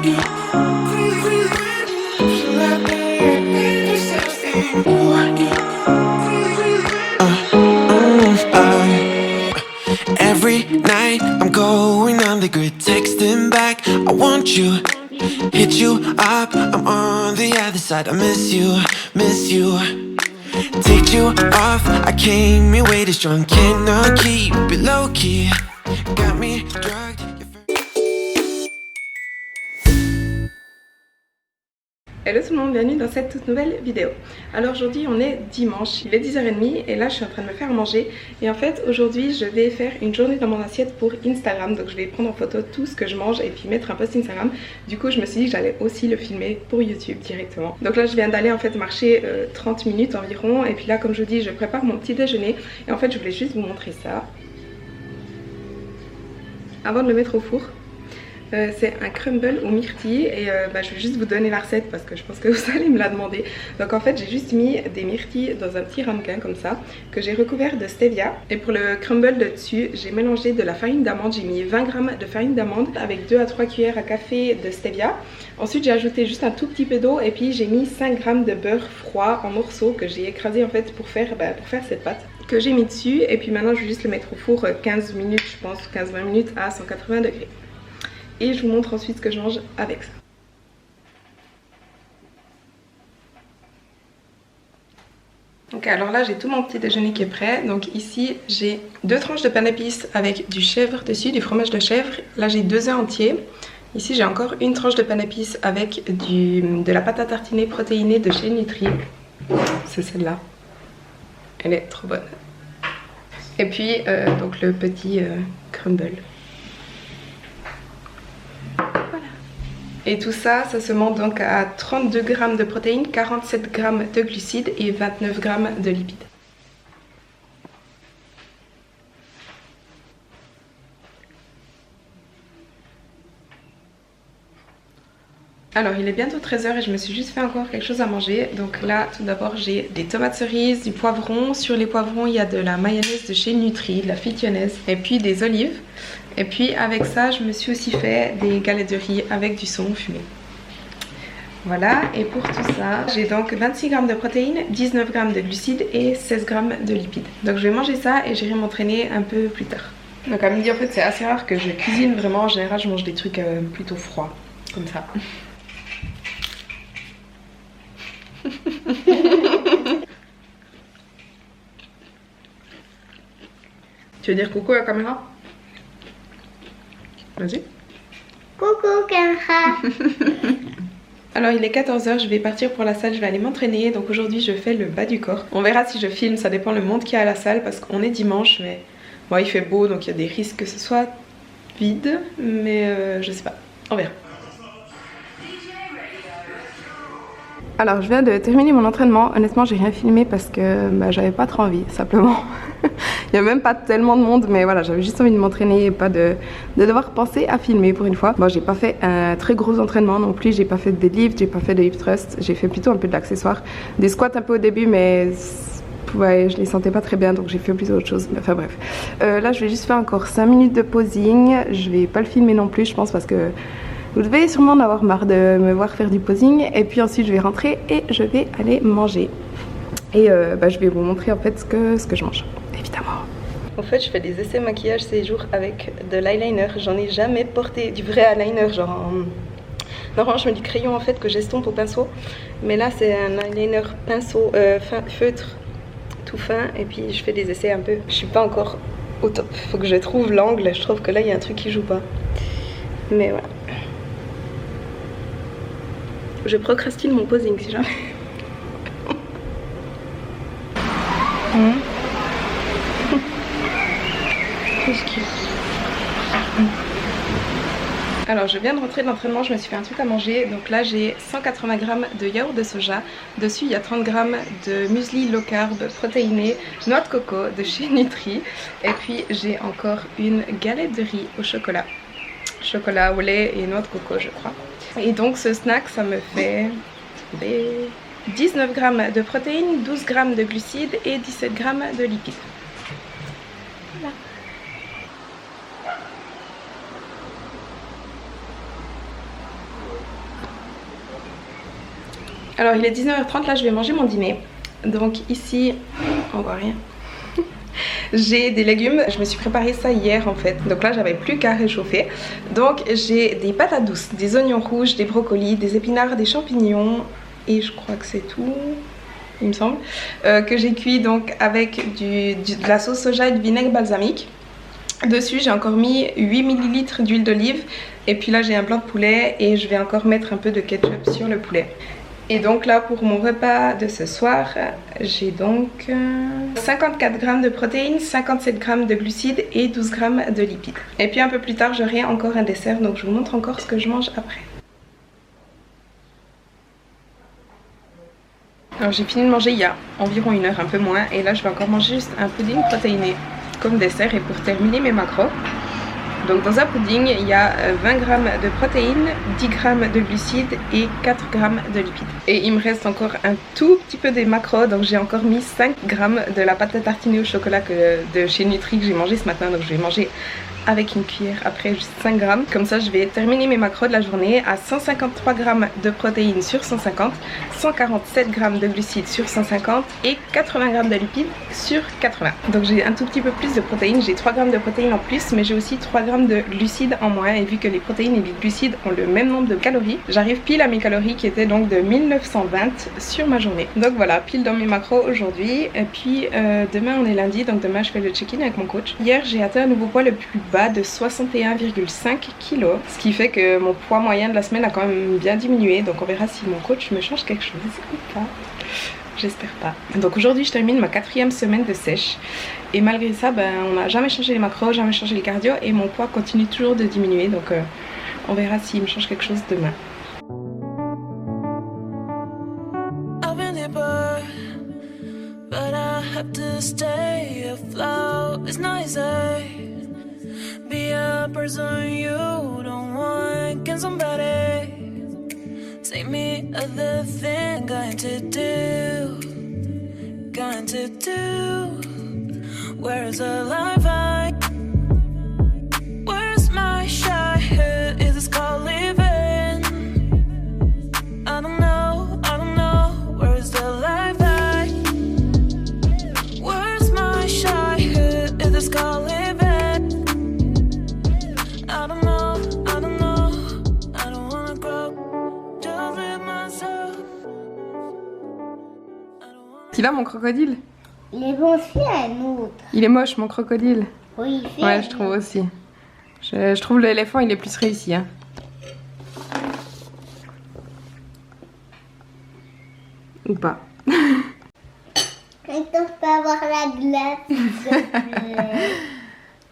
Every night I'm going on the grid, texting back, I want you, hit you up, I'm on the other side, I miss you, take you off, I came here way too strong, cannot keep it low key, got me drugged. Hello tout le monde, bienvenue dans cette toute nouvelle vidéo. Alors aujourd'hui on est dimanche, il est 10h30 et là je suis en train de me faire manger. Et en fait aujourd'hui je vais faire une journée dans mon assiette pour Instagram. Donc je vais prendre en photo tout ce que je mange et puis mettre un post Instagram. Du coup je me suis dit que j'allais aussi le filmer pour YouTube directement. Donc là je viens d'aller en fait marcher 30 minutes environ. Et puis là comme je vous dis je prépare mon petit déjeuner. Et en fait je voulais juste vous montrer ça avant de le mettre au four. C'est un crumble aux myrtilles et je vais juste vous donner la recette parce que je pense que vous allez me la demander. Donc en fait j'ai juste mis des myrtilles dans un petit ramequin comme ça que j'ai recouvert de stevia. Et pour le crumble de dessus j'ai mélangé de la farine d'amande, j'ai mis 20 g de farine d'amande avec 2 à 3 cuillères à café de stevia. Ensuite j'ai ajouté juste un tout petit peu d'eau et puis j'ai mis 5 g de beurre froid en morceaux que j'ai écrasé en fait pour faire cette pâte que j'ai mis dessus. Et puis maintenant je vais juste le mettre au four 15 minutes je pense, 15-20 minutes à 180 degrés. Et je vous montre ensuite ce que je mange avec ça. Ok, alors là j'ai tout mon petit déjeuner qui est prêt. Donc ici j'ai 2 tranches de pain d'épices avec du chèvre dessus, du fromage de chèvre. Là j'ai 2 œufs entiers. Ici j'ai encore une tranche de pain d'épices avec de la pâte à tartiner protéinée de chez Nutri. C'est celle-là. Elle est trop bonne. Et puis donc le petit crumble. Et tout ça, ça se monte donc à 32 g de protéines, 47 g de glucides et 29 g de lipides. Alors il est bientôt 13 h et je me suis juste fait encore quelque chose à manger. Donc là tout d'abord j'ai des tomates cerises, du poivron. Sur les poivrons il y a de la mayonnaise de chez Nutri, de la phytionnaise et puis des olives. Et puis avec ça je me suis aussi fait des galettes de riz avec du saumon fumé. Voilà, et pour tout ça j'ai donc 26 g de protéines, 19 g de glucides et 16 g de lipides. Donc je vais manger ça et j'irai m'entraîner un peu plus tard. Donc à midi en fait c'est assez rare que je cuisine vraiment, en général je mange des trucs plutôt froids comme ça. Tu veux dire coucou à la caméra? Vas-y. Coucou caméra. Alors il est 14 h, je vais partir pour la salle, je vais aller m'entraîner. Donc aujourd'hui je fais le bas du corps. On verra si je filme, ça dépend le monde qu'il y a à la salle parce qu'on est dimanche. Mais bon, il fait beau donc il y a des risques que ce soit vide. Mais je sais pas, on verra. Alors je viens de terminer mon entraînement, honnêtement j'ai rien filmé parce que j'avais pas trop envie simplement. Il n'y a même pas tellement de monde mais voilà, j'avais juste envie de m'entraîner et pas de devoir penser à filmer pour une fois. Bon, j'ai pas fait un très gros entraînement non plus, j'ai pas fait de deadlift, j'ai pas fait de hip thrust, j'ai fait plutôt un peu de l'accessoire. Des squats un peu au début mais ouais, je les sentais pas très bien donc j'ai fait plutôt autre chose. Enfin bref, là je vais juste faire encore 5 minutes de posing, je vais pas le filmer non plus je pense parce que vous devez sûrement en avoir marre de me voir faire du posing. Et puis ensuite je vais rentrer et je vais aller manger. Et je vais vous montrer en fait ce que je mange, évidemment. En fait je fais des essais maquillage ces jours avec de l'eyeliner. J'en ai jamais porté du vrai eyeliner, genre normalement je mets du crayon en fait que j'estompe au pinceau. Mais là c'est un eyeliner pinceau feutre tout fin. Et puis je fais des essais un peu, je suis pas encore au top. Faut que je trouve l'angle, je trouve que là il y a un truc qui joue pas. Mais voilà. Je procrastine mon posing si jamais. Alors je viens de rentrer de l'entraînement, je me suis fait un truc à manger. Donc là j'ai 180 g de yaourt de soja. Dessus il y a 30 g de muesli low carb protéiné, noix de coco de chez Nutri. Et puis j'ai encore une galette de riz au chocolat. Chocolat au lait et noix de coco je crois. Et donc ce snack ça me fait 19 g de protéines, 12 g de glucides et 17 g de lipides. Voilà. Alors il est 19h30, là je vais manger mon dîner. Donc ici, on voit rien. J'ai des légumes, je me suis préparé ça hier en fait. Donc là j'avais plus qu'à réchauffer. Donc j'ai des patates douces, des oignons rouges, des brocolis, des épinards, des champignons. Et je crois que c'est tout, il me semble. Que j'ai cuit donc avec de la sauce soja et du vinaigre balsamique. Dessus j'ai encore mis 8 ml d'huile d'olive. Et puis là j'ai un blanc de poulet et je vais encore mettre un peu de ketchup sur le poulet. Et donc là pour mon repas de ce soir, j'ai donc 54 g de protéines, 57 g de glucides et 12 g de lipides. Et puis un peu plus tard j'aurai encore un dessert, donc je vous montre encore ce que je mange après. Alors j'ai fini de manger il y a environ 1 heure, un peu moins, et là je vais encore manger juste un pudding protéiné comme dessert et pour terminer mes macros. Donc dans un pudding, il y a 20 g de protéines, 10 g de glucides et 4 g de lipides. Et il me reste encore un tout petit peu des macros, donc j'ai encore mis 5 g de la pâte à tartiner au chocolat de chez Nutri que j'ai mangé ce matin. Donc je vais manger avec une cuillère après juste 5 g. Comme ça je vais terminer mes macros de la journée à 153 g de protéines sur 150, 147 g de glucides sur 150 et 80 g de lipides sur 80. Donc j'ai un tout petit peu plus de protéines, j'ai 3 g de protéines en plus, mais j'ai aussi 3 g de glucides en moins. Et vu que les protéines et les glucides ont le même nombre de calories, j'arrive pile à mes calories qui étaient donc de 1920 sur ma journée. Donc voilà, pile dans mes macros aujourd'hui. Et puis demain on est lundi, donc demain je fais le check-in avec mon coach. Hier j'ai atteint un nouveau poids le plus bas de 61,5 kg, ce qui fait que mon poids moyen de la semaine a quand même bien diminué. Donc on verra si mon coach me change quelque chose ou pas. J'espère pas. Donc aujourd'hui je termine ma 4e semaine de sèche. Et malgré ça, on n'a jamais changé les macros, jamais changé les cardio. Et mon poids continue toujours de diminuer. Donc on verra s'il me change quelque chose demain. Take me other thing going to do. Where's the life where's my childhood? Is this called living? I don't know. Where's the life where's my childhood? Is this called living? I don't know. I don't wanna grow. Il a mon crocodile. Il est bon aussi un autre. Il est moche mon crocodile. Oui, il fait. Ouais, je trouve aussi. Je trouve l'éléphant il est plus réussi. Hein. Ou pas. Est-ce que je peux avoir la glace, s'il te plaît?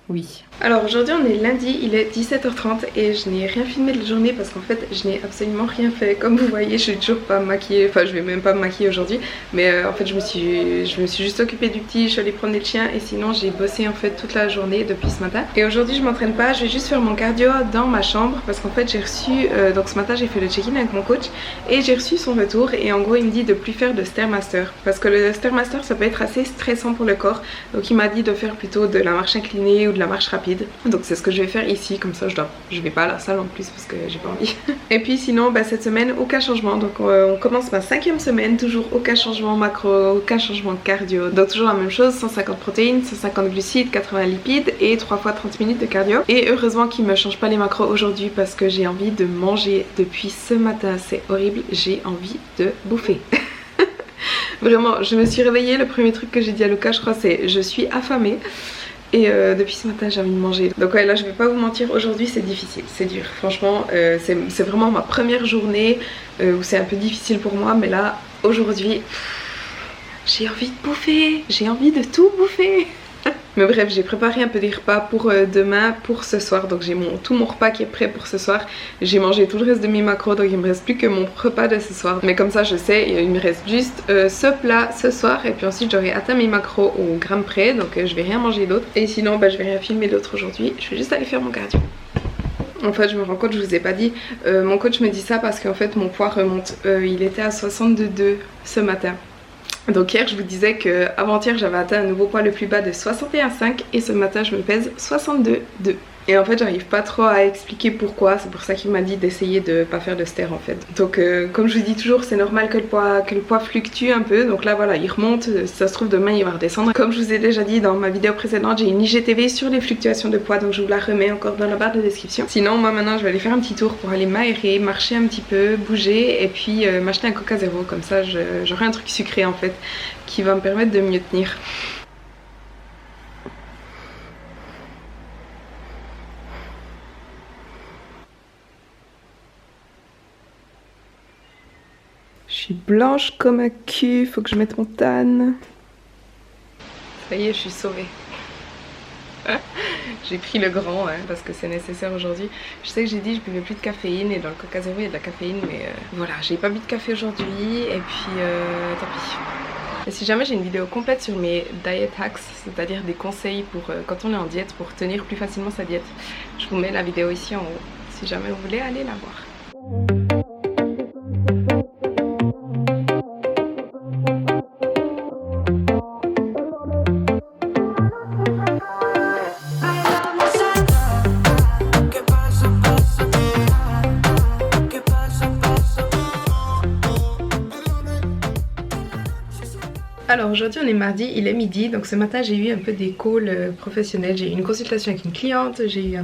Oui. Alors aujourd'hui on est lundi, il est 17h30 et je n'ai rien filmé de la journée parce qu'en fait je n'ai absolument rien fait. Comme vous voyez je suis toujours pas maquillée, enfin je vais même pas me maquiller aujourd'hui. Mais en fait je me suis juste occupée du petit, je suis allée promener le chien et sinon j'ai bossé en fait toute la journée depuis ce matin. Et aujourd'hui je m'entraîne pas, je vais juste faire mon cardio dans ma chambre parce qu'en fait j'ai reçu, donc ce matin j'ai fait le check-in avec mon coach et j'ai reçu son retour et en gros il me dit de plus faire de Stairmaster parce que le Stairmaster ça peut être assez stressant pour le corps. Donc il m'a dit de faire plutôt de la marche inclinée ou de la marche rapide. Donc c'est ce que je vais faire ici, comme ça je vais pas à la salle en plus parce que j'ai pas envie. Et puis sinon cette semaine aucun changement, donc on commence ma 5e semaine, toujours aucun changement macro, aucun changement cardio, donc toujours la même chose, 150 protéines, 150 glucides, 80 lipides et 3 fois 30 minutes de cardio. Et heureusement qu'il me change pas les macros aujourd'hui parce que j'ai envie de manger depuis ce matin, c'est horrible, j'ai envie de bouffer. Vraiment, je me suis réveillée, le premier truc que j'ai dit à Lucas je crois c'est je suis affamée. Et depuis ce matin j'ai envie de manger. Donc ouais, là je vais pas vous mentir, aujourd'hui c'est difficile, c'est dur. Franchement c'est vraiment ma première journée où c'est un peu difficile pour moi. Mais là aujourd'hui j'ai envie de bouffer, j'ai envie de tout bouffer. Mais bref, j'ai préparé un peu des repas pour demain, pour ce soir. Donc j'ai tout mon repas qui est prêt pour ce soir. J'ai mangé tout le reste de mes macros, donc il me reste plus que mon repas de ce soir. Mais comme ça je sais, il me reste juste ce plat ce soir. Et puis ensuite j'aurai atteint mes macros au gramme près. Donc je vais rien manger d'autre. Et sinon je vais rien filmer d'autre aujourd'hui. Je vais juste aller faire mon cardio. En fait je me rends compte, je vous ai pas dit, mon coach me dit ça parce qu'en fait mon poids remonte. Il était à 62,2 ce matin. Donc hier je vous disais que avant-hier j'avais atteint un nouveau poids le plus bas de 61,5 et ce matin je me pèse 62,2. Et en fait j'arrive pas trop à expliquer pourquoi, c'est pour ça qu'il m'a dit d'essayer de pas faire de ster en fait. Donc comme je vous dis toujours, c'est normal que le poids fluctue un peu, donc là voilà il remonte, si ça se trouve demain il va redescendre. Comme je vous ai déjà dit dans ma vidéo précédente, j'ai une IGTV sur les fluctuations de poids, donc je vous la remets encore dans la barre de description. Sinon moi maintenant je vais aller faire un petit tour pour aller m'aérer, marcher un petit peu, bouger et puis m'acheter un Coca Zéro, comme ça j'aurai un truc sucré en fait qui va me permettre de mieux tenir. Je suis blanche comme un cul, faut que je mette mon tan. Ça y est, je suis sauvée. J'ai pris le grand parce que c'est nécessaire aujourd'hui. Je sais que j'ai dit je buvais plus de caféine et dans le Coca Zéro il y a de la caféine, mais voilà, j'ai pas bu de café aujourd'hui et puis tant pis. Et si jamais j'ai une vidéo complète sur mes diet hacks, c'est-à-dire des conseils pour quand on est en diète pour tenir plus facilement sa diète, je vous mets la vidéo ici en haut si jamais vous voulez aller la voir. Alors aujourd'hui on est mardi, il est midi, donc ce matin j'ai eu un peu des calls professionnels, j'ai eu une consultation avec une cliente, j'ai eu un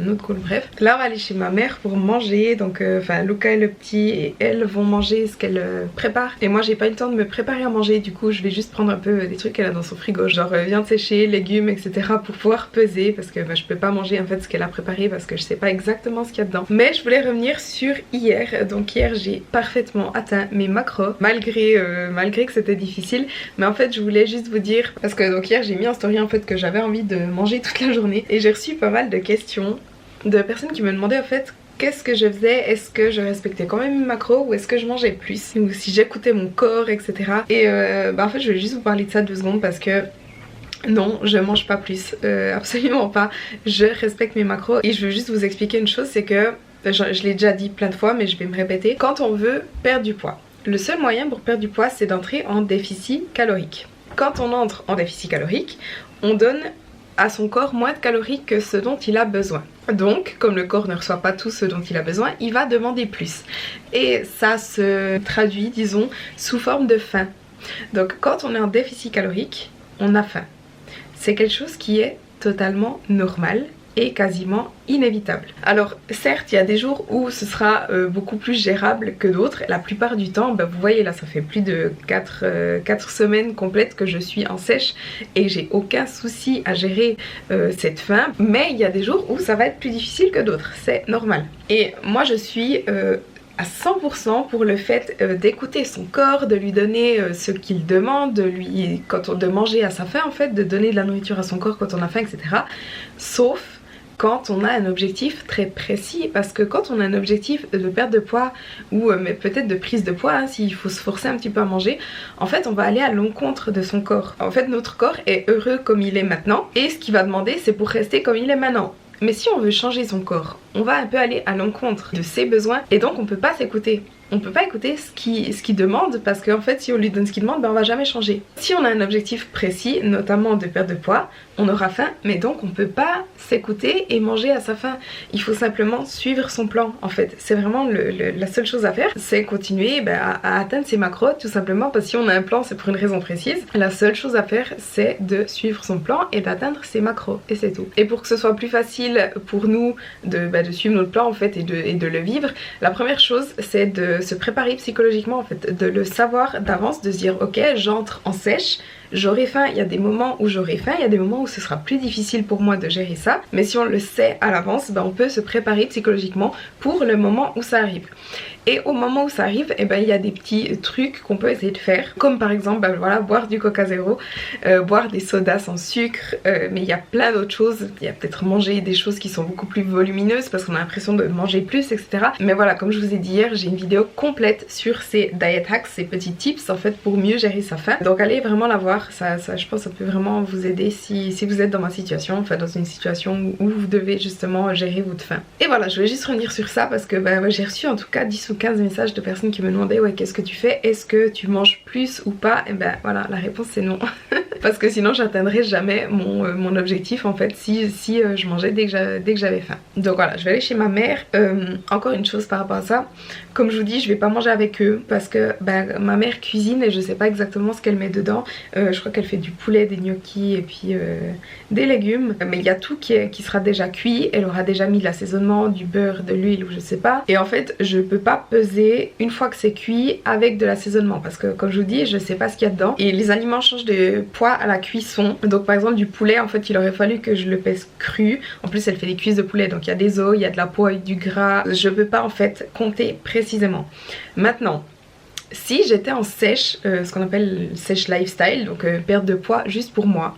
autre call, bref. Là on va aller chez ma mère pour manger, donc enfin Luca et le petit et elle vont manger ce qu'elle prépare. Et moi j'ai pas eu le temps de me préparer à manger, du coup je vais juste prendre un peu des trucs qu'elle a dans son frigo, genre viande séchée, légumes, etc. pour pouvoir peser parce que je peux pas manger en fait ce qu'elle a préparé parce que je sais pas exactement ce qu'il y a dedans. Mais je voulais revenir sur hier, donc hier j'ai parfaitement atteint mes macros malgré que c'était difficile. Mais en fait je voulais juste vous dire, parce que donc hier j'ai mis en story en fait que j'avais envie de manger toute la journée et j'ai reçu pas mal de questions de personnes qui me demandaient en fait qu'est-ce que je faisais, est-ce que je respectais quand même mes macros ou est-ce que je mangeais plus ou si j'écoutais mon corps, etc. Et en fait je voulais juste vous parler de ça 2 secondes parce que non, je mange pas plus, absolument pas, je respecte mes macros. Et je veux juste vous expliquer une chose, c'est que je l'ai déjà dit plein de fois mais je vais me répéter, quand on veut perdre du poids, le seul moyen pour perdre du poids c'est d'entrer en déficit calorique. Quand on entre en déficit calorique, on donne à son corps moins de calories que ce dont il a besoin. Donc, comme le corps ne reçoit pas tout ce dont il a besoin, il va demander plus. Et ça se traduit, disons, sous forme de faim. Donc quand on est en déficit calorique, on a faim. C'est quelque chose qui est totalement normal et quasiment inévitable. Alors certes il y a des jours où ce sera beaucoup plus gérable que d'autres. La plupart du temps, vous voyez là ça fait plus de 4 semaines complètes que je suis en sèche et j'ai aucun souci à gérer cette faim. Mais il y a des jours où ça va être plus difficile que d'autres, c'est normal. Et moi je suis à 100% pour le fait d'écouter son corps, de lui donner ce qu'il demande, de manger à sa faim en fait, de donner de la nourriture à son corps quand on a faim, etc. Sauf quand on a un objectif très précis, parce que quand on a un objectif de perte de poids ou mais peut-être de prise de poids, s'il faut se forcer un petit peu à manger, en fait on va aller à l'encontre de son corps. En fait notre corps est heureux comme il est maintenant et ce qu'il va demander c'est pour rester comme il est maintenant. Mais si on veut changer son corps, on va un peu aller à l'encontre de ses besoins et donc on peut pas s'écouter. On peut pas écouter ce qu'il demande parce qu'en fait si on lui donne ce qu'il demande, on va jamais changer. Si on a un objectif précis, notamment de perte de poids, on aura faim, mais donc on peut pas s'écouter et manger à sa faim. Il faut simplement suivre son plan en fait. C'est vraiment la seule chose à faire, c'est continuer à atteindre ses macros tout simplement parce que si on a un plan c'est pour une raison précise. La seule chose à faire c'est de suivre son plan et d'atteindre ses macros et c'est tout. Et pour que ce soit plus facile pour nous de suivre notre plan en fait et de le vivre, la première chose c'est de se préparer psychologiquement en fait, de le savoir d'avance, de se dire ok j'entre en sèche, j'aurai faim, il y a des moments où j'aurai faim, il y a des moments où ce sera plus difficile pour moi de gérer ça, mais si on le sait à l'avance, on peut se préparer psychologiquement pour le moment où ça arrive. Et au moment où ça arrive, il y a des petits trucs qu'on peut essayer de faire, comme par exemple voilà, boire du Coca Zéro, boire des sodas sans sucre, mais il y a plein d'autres choses. Il y a peut-être manger des choses qui sont beaucoup plus volumineuses parce qu'on a l'impression de manger plus, etc. Mais voilà, comme je vous ai dit hier, j'ai une vidéo complète sur ces diet hacks, ces petits tips en fait pour mieux gérer sa faim. Donc allez vraiment la voir, voir, ça je pense que ça peut vraiment vous aider si vous êtes dans ma situation, enfin dans une situation où vous devez justement gérer votre faim. Et voilà, je voulais juste revenir sur ça parce que j'ai reçu en tout cas 10 ou 15 messages de personnes qui me demandaient ouais, qu'est-ce que tu fais, est-ce que tu manges plus ou pas? Et voilà, la réponse c'est non. Parce que sinon j'atteindrai jamais mon objectif en fait si je mangeais dès que j'avais faim. Donc voilà, je vais aller chez ma mère. Encore une chose par rapport à ça, comme je vous dis, je vais pas manger avec eux parce que ma mère cuisine et je sais pas exactement ce qu'elle met dedans. Je crois qu'elle fait du poulet, des gnocchis et puis des légumes, mais il y a tout qui sera déjà cuit. Elle aura déjà mis de l'assaisonnement, du beurre, de l'huile ou je sais pas, et en fait je peux pas peser une fois que c'est cuit avec de l'assaisonnement parce que comme je vous dis, je sais pas ce qu'il y a dedans et les aliments changent de poids à la cuisson. Donc par exemple du poulet, en fait il aurait fallu que je le pèse cru. En plus elle fait des cuisses de poulet, donc il y a des os, il y a de la peau avec du gras. Je peux pas en fait compter précisément. Maintenant, si j'étais en sèche, ce qu'on appelle sèche lifestyle, donc perte de poids juste pour moi,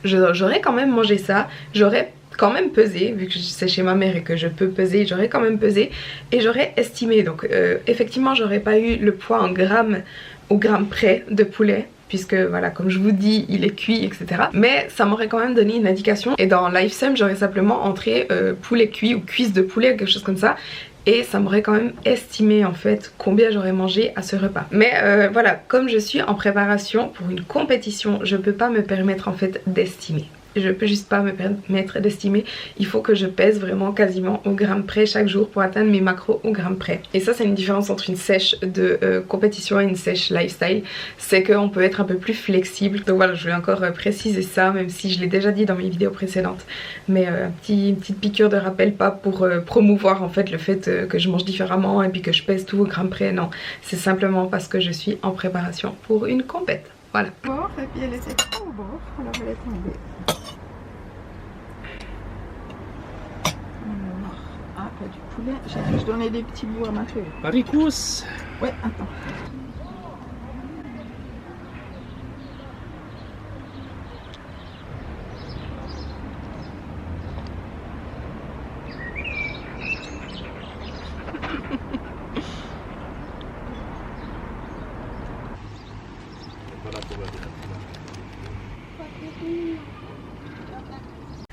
j'aurais quand même mangé ça, j'aurais quand même pesé, vu que c'est chez ma mère et que je peux peser, j'aurais quand même pesé et j'aurais estimé. Donc effectivement j'aurais pas eu le poids en grammes au gramme près de poulet, puisque voilà, comme je vous dis, il est cuit, etc. Mais ça m'aurait quand même donné une indication. Et dans LifeSum, j'aurais simplement entré poulet cuit ou cuisse de poulet, quelque chose comme ça. Et ça m'aurait quand même estimé en fait combien j'aurais mangé à ce repas. Mais voilà, comme je suis en préparation pour une compétition, je peux pas me permettre en fait d'estimer. Je peux juste pas me permettre d'estimer, il faut que je pèse vraiment quasiment au gramme près chaque jour pour atteindre mes macros au gramme près. Et ça c'est une différence entre une sèche de compétition et une sèche lifestyle, c'est qu'on peut être un peu plus flexible. Donc voilà, je vais encore préciser ça, même si je l'ai déjà dit dans mes vidéos précédentes, mais une petite piqûre de rappel, pas pour promouvoir en fait le fait que je mange différemment et puis que je pèse tout au gramme près, non, c'est simplement parce que je suis en préparation pour une compète. Voilà. Bon, et puis elle était trop bon, alors elle est tombée. Ah, pas du poulet. J'ai dû donner des petits bouts à ma feuille. Maricous. Ouais, attends.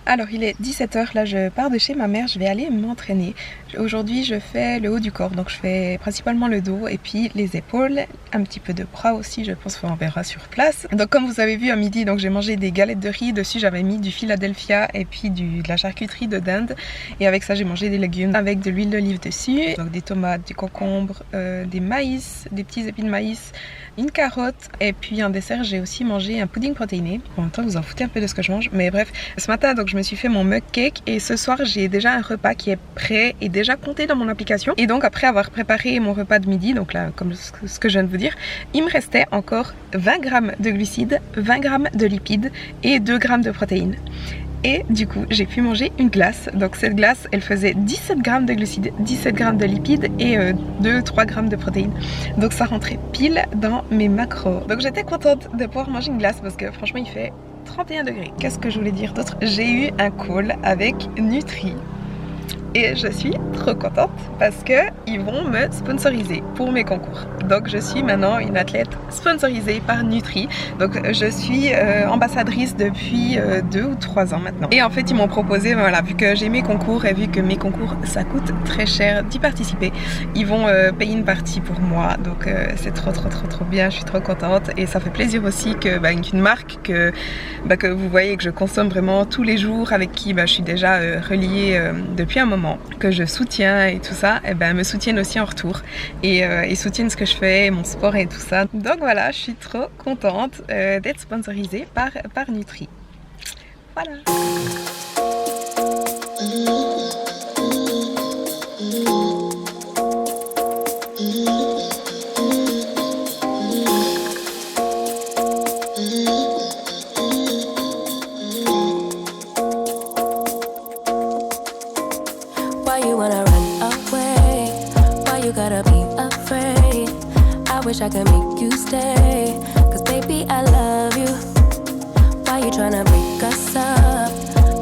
Alors il est 17 h, là je pars de chez ma mère, je vais aller m'entraîner. Aujourd'hui je fais le haut du corps, donc je fais principalement le dos et puis les épaules, un petit peu de bras aussi, je pense qu'on verra sur place. Donc comme vous avez vu à midi, donc j'ai mangé des galettes de riz, dessus j'avais mis du Philadelphia et puis de la charcuterie de dinde. Et avec ça j'ai mangé des légumes avec de l'huile d'olive dessus, donc des tomates, du concombre, des maïs, des petits épis de maïs, une carotte et puis en dessert j'ai aussi mangé un pudding protéiné. En même temps vous en foutez un peu de ce que je mange, mais bref, ce matin donc je me suis fait mon mug cake et ce soir j'ai déjà un repas qui est prêt et déjà compté dans mon application. Et donc après avoir préparé mon repas de midi, donc là comme ce que je viens de vous dire, il me restait encore 20 grammes de glucides, 20 grammes de lipides et 2 grammes de protéines. Et du coup j'ai pu manger une glace. Donc cette glace elle faisait 17 grammes de glucides, 17 grammes de lipides et 2-3 grammes de protéines. Donc ça rentrait pile dans mes macros. Donc j'étais contente de pouvoir manger une glace parce que franchement il fait 31 degrés. Qu'est-ce que je voulais dire d'autre? J'ai eu un call avec Nutri. Et je suis trop contente parce qu'ils vont me sponsoriser pour mes concours. Donc je suis maintenant une athlète sponsorisée par Nutri. Donc je suis ambassadrice depuis 2 ou 3 ans maintenant. Et en fait ils m'ont proposé, voilà, vu que j'ai mes concours et vu que mes concours ça coûte très cher d'y participer, ils vont payer une partie pour moi. Donc c'est trop bien, je suis trop contente. Et ça fait plaisir aussi que qu'une marque que vous voyez que je consomme vraiment tous les jours, avec qui je suis déjà reliée depuis un moment, que je soutiens et tout ça, et me soutiennent aussi en retour et soutiennent ce que je fais, mon sport et tout ça. Donc voilà, je suis trop contente d'être sponsorisée par Nutri. Voilà. Wish I could make you stay, cause baby I love you. Why you tryna break us up,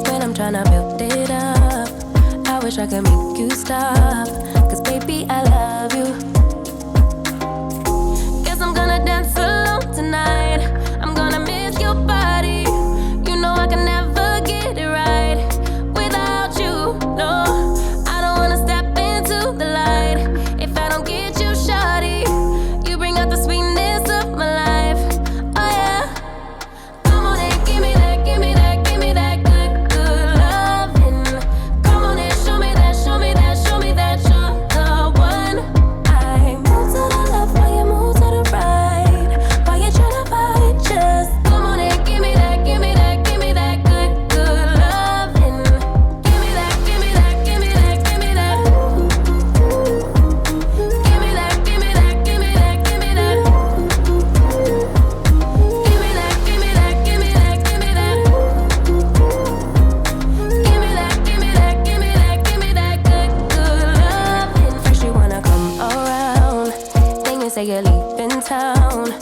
when I'm tryna build it up? I wish I could make you stop, cause baby I love you. Guess I'm gonna dance alone tonight, I'm gonna say you're leaving town.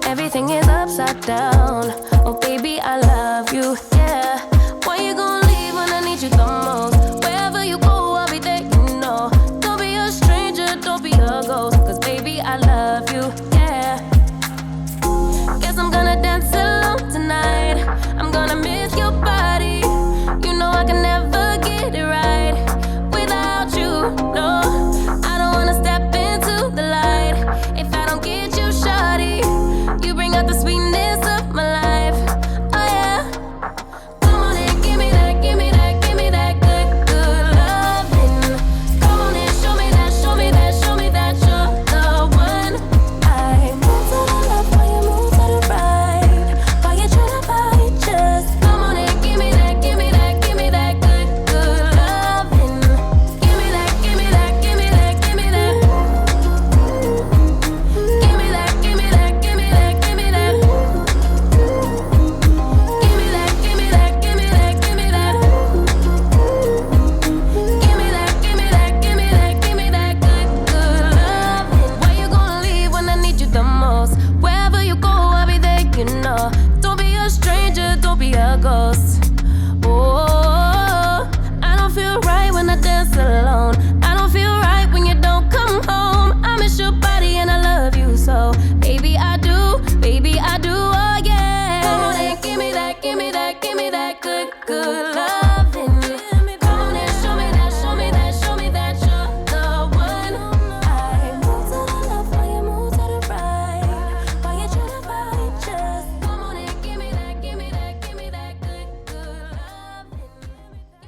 Everything is upside down. Oh baby, I love you, yeah. Why you gonna leave when I need you the most? Wherever you go, I'll be there, you know. Don't be a stranger, don't be a ghost. Cause baby, I love you, yeah. Guess I'm gonna dance alone tonight. I'm gonna miss your body. You know I can never get it right without you, no. I don't wanna step into the light if I don't get you, shawty. You bring out the sweetness of my life, oh yeah. Come on and give me that, give me that, give me that good, good loving. Come on and show me that, show me that, show me that you're the one. I move to the left while you move to the right. While you tryna fight, just come on and give me that, give me that, give me that good, good loving. Give me that, give me that, give me that, give me that. Give me that, give me that, give me that, give me that. Give me that, give me that, give me that, give me that. Give me that, give me that, give me that, give me that good, good loving. Why you gonna leave when I need you the most? Wherever you go, I'll be there, you know. Don't be a stranger, don't be a ghost. Oh, I don't feel right when I dance alone. I don't feel right when you don't come home. I miss your body and I love you so. Baby, I do, oh yeah. Come on and give me that, give me that, give me that good, good loving. Come on and show me that, show me that, show me that you're the one. I move to the left while you move to the right. While you tryna fight, just come on and give me that, give me that, give me that good, good loving.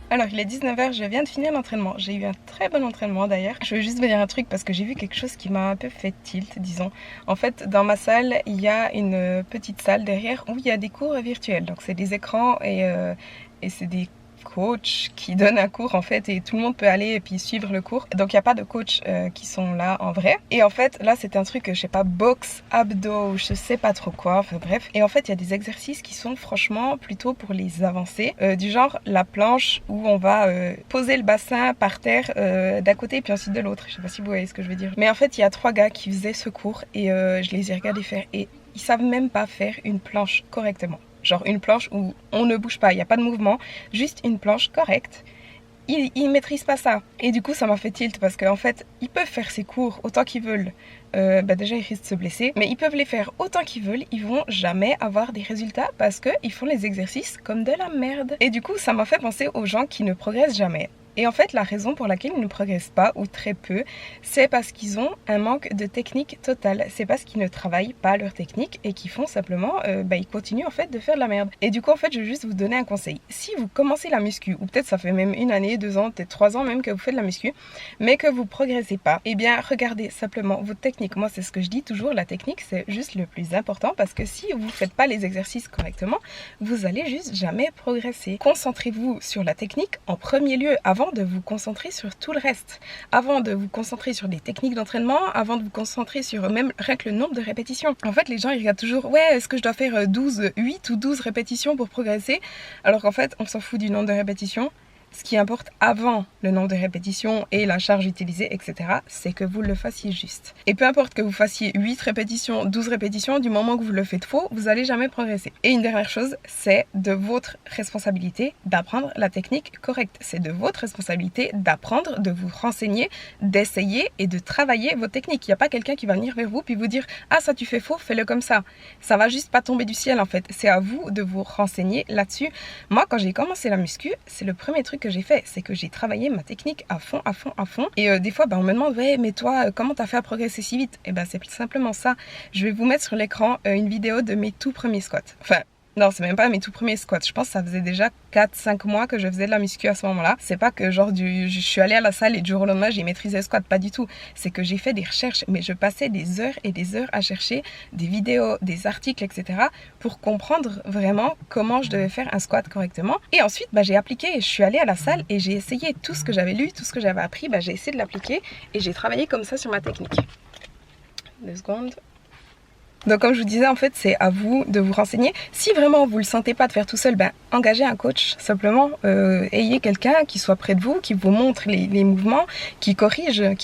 Alors il est 19h, je viens de finir l'entraînement. J'ai eu un très bon entraînement d'ailleurs. Je veux juste vous dire un truc parce que j'ai vu quelque chose qui m'a un peu fait tilt, disons. En fait, dans ma salle, il y a une petite salle derrière où il y a des cours virtuels. Donc c'est des écrans et c'est des coachs qui donnent un cours en fait et tout le monde peut aller et puis suivre le cours. Donc il n'y a pas de coachs qui sont là en vrai. Et en fait là c'est un truc, je sais pas, boxe, abdos, je sais pas trop quoi, enfin bref. Et en fait il y a des exercices qui sont franchement plutôt pour les avancés, du genre la planche où on va poser le bassin par terre d'un côté et puis ensuite de l'autre. Je sais pas si vous voyez ce que je veux dire. Mais en fait il y a 3 gars qui faisaient ce cours et je les ai regardés faire et ils savent même pas faire une planche correctement. Genre une planche où on ne bouge pas, il n'y a pas de mouvement, juste une planche correcte. Ils maîtrisent pas ça. Et du coup ça m'a fait tilt parce qu'en fait ils peuvent faire ces cours autant qu'ils veulent. Déjà ils risquent de se blesser, mais ils peuvent les faire autant qu'ils veulent, ils vont jamais avoir des résultats parce qu'ils font les exercices comme de la merde. Et du coup ça m'a fait penser aux gens qui ne progressent jamais. Et en fait, la raison pour laquelle ils ne progressent pas, ou très peu, c'est parce qu'ils ont un manque de technique totale. C'est parce qu'ils ne travaillent pas leur technique et qu'ils font simplement, ils continuent en fait de faire de la merde. Et du coup, en fait, je vais juste vous donner un conseil. Si vous commencez la muscu, ou peut-être ça fait même 1 année, 2 ans, peut-être 3 ans même que vous faites de la muscu, mais que vous progressez pas, eh bien, regardez simplement votre technique. Moi, c'est ce que je dis toujours, la technique, c'est juste le plus important parce que si vous ne faites pas les exercices correctement, vous allez juste jamais progresser. Concentrez-vous sur la technique en premier lieu, avant de vous concentrer sur tout le reste, avant de vous concentrer sur les techniques d'entraînement, avant de vous concentrer sur même rien que le nombre de répétitions. En fait les gens ils regardent toujours ouais est-ce que je dois faire 8 ou 12 répétitions pour progresser, alors qu'en fait on s'en fout du nombre de répétitions. Ce qui importe avant le nombre de répétitions et la charge utilisée, etc., c'est que vous le fassiez juste. Et peu importe que vous fassiez 8 répétitions, 12 répétitions, du moment que vous le faites faux, vous n'allez jamais progresser. Et une dernière chose, c'est de votre responsabilité d'apprendre la technique correcte. C'est de votre responsabilité d'apprendre, de vous renseigner, d'essayer et de travailler votre technique. Il n'y a pas quelqu'un qui va venir vers vous puis vous dire « Ah, ça tu fais faux, fais-le comme ça ». Ça va juste pas tomber du ciel en fait. C'est à vous de vous renseigner là-dessus. Moi, quand j'ai commencé la muscu, c'est le premier truc que j'ai fait, c'est que j'ai travaillé ma technique à fond. Et des fois, on me demande, ouais, mais toi, comment t'as fait à progresser si vite? Et c'est simplement ça. Je vais vous mettre sur l'écran une vidéo de mes tout premiers squats. Enfin, non, c'est même pas mes tout premiers squats. Je pense que ça faisait déjà 4-5 mois que je faisais de la muscu à ce moment-là. C'est pas que genre je suis allée à la salle et du jour au lendemain j'ai maîtrisé le squat, pas du tout. C'est que j'ai fait des recherches, mais je passais des heures et des heures à chercher des vidéos, des articles, etc. pour comprendre vraiment comment je devais faire un squat correctement. Et ensuite, j'ai appliqué et je suis allée à la salle et j'ai essayé tout ce que j'avais lu, tout ce que j'avais appris, j'ai essayé de l'appliquer et j'ai travaillé comme ça sur ma technique. 2 secondes. Donc comme je vous disais, en fait, c'est à vous de vous renseigner. Si vraiment vous le sentez pas de faire tout seul, ben engagez un coach simplement. Ayez quelqu'un qui soit près de vous, qui vous montre les mouvements, qui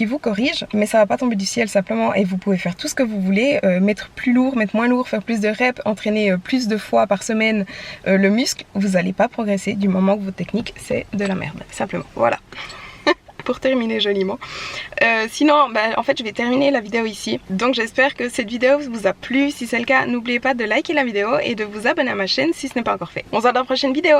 vous corrige. Mais ça va pas tomber du ciel simplement. Et vous pouvez faire tout ce que vous voulez, mettre plus lourd, mettre moins lourd, faire plus de reps, entraîner plus de fois par semaine le muscle. Vous n'allez pas progresser du moment que votre technique c'est de la merde. Simplement. Voilà. Pour terminer joliment. Sinon, en fait, je vais terminer la vidéo ici. Donc, j'espère que cette vidéo vous a plu. Si c'est le cas, n'oubliez pas de liker la vidéo et de vous abonner à ma chaîne si ce n'est pas encore fait. On se voit dans la prochaine vidéo.